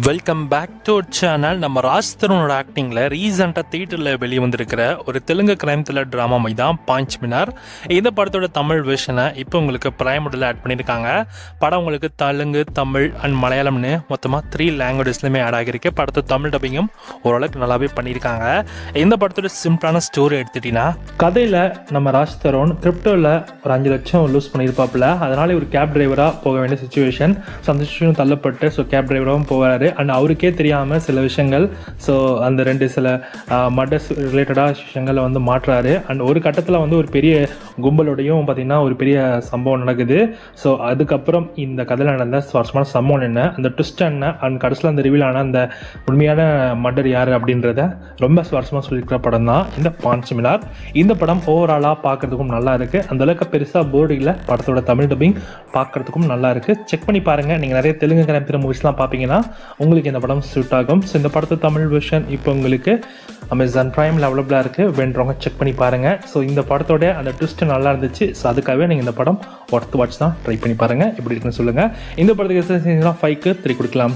Welcome back to channel. நம்ம ராஜ் தருணோட ஆக்டிங்கில் ரீசெண்டாக தியேட்டரில் வெளியே வந்திருக்கிற ஒரு தெலுங்கு கிரைம் த்ரில்லர் ட்ராமா மாதிரி தான் பாஞ்ச் மினார். இந்த படத்தோட தமிழ் வெர்ஷனை இப்போ உங்களுக்கு பிரைமுடில் ஆட் பண்ணியிருக்காங்க. படம் உங்களுக்கு தெலுங்கு, தமிழ் அண்ட் மலையாளம்னு மொத்தமாக 3 லாங்குவேஜஸ்லையுமே ஆட் ஆகியிருக்கு. படத்தை தமிழ் டப்பிங்கும் ஓரளவுக்கு நல்லாவே பண்ணியிருக்காங்க. இந்த படத்தோட சிம்பிளான ஸ்டோரி எடுத்துட்டிங்கன்னா, கதையில் நம்ம ராஜ் தருண் கிரிப்டோவில் ஒரு 5 லட்சம் லூஸ் பண்ணியிருப்பாப்புல. அதனால ஒரு கேப் டிரைவராக போக வேண்டிய சுச்சுவேஷன். ஸோ அந்த சுச்சுவேஷன் தள்ளப்பட்டு கேப் டிரைவராகவும் போவார். அண்ட் அவருக்கே தெரியாமல் சில விஷயங்கள், ஸோ அந்த 2 சில மர்டர்ஸ் ரிலேட்டடாக விஷயங்களை வந்து மாற்றுறாரு. அண்ட் ஒரு கட்டத்தில் வந்து ஒரு பெரிய கும்பலோடையும் பார்த்திங்கன்னா ஒரு பெரிய சம்பவம் நடக்குது. ஸோ அதுக்கப்புறம் இந்த கதையில் நடந்த சுவாரஸ்யமான சம்பவம் என்ன, அந்த ட்விஸ்ட் என்ன, அண்ட் கடைசியில் அந்த ரிவீலான அந்த உண்மையான மர்டர் யார் அப்படின்றத ரொம்ப சுவாரஸ்யமாக சொல்லியிருக்கிற படம் தான் இந்த பாஞ்ச் மினார். இந்த படம் ஓவராலாக பார்க்குறதுக்கும் நல்லா இருக்குது. அந்தளவுக்கு பெருசாக போர்டு இல்லை. படத்தோட தமிழ் டப்பிங் பார்க்குறதுக்கும் நல்லா இருக்குது. செக் பண்ணி பாருங்கள். நீங்கள் நிறைய தெலுங்கு கிரைம் மூவிஸ்லாம் பார்ப்பீங்கன்னா உங்களுக்கு இந்த படம் சூட் ஆகும். ஸோ இந்த படத்தை தமிழ் வெர்ஷன் இப்போ உங்களுக்கு அமேசான் பிரைமில் அவைலபிளாக இருக்குது. வேண்டுறவங்க செக் பண்ணி பாருங்கள். ஸோ இந்த படத்தோட அந்த ட்விஸ்ட் நல்லா இருந்துச்சு. ஸோ அதுக்காகவே நீங்கள் இந்த படம் ஒர்த் வாட்ச் தான் ட்ரை பண்ணி பாருங்கள். எப்படி இருக்குன்னு சொல்லுங்கள். இந்த படத்துக்கு 5க்கு 3 கொடுக்கலாம்.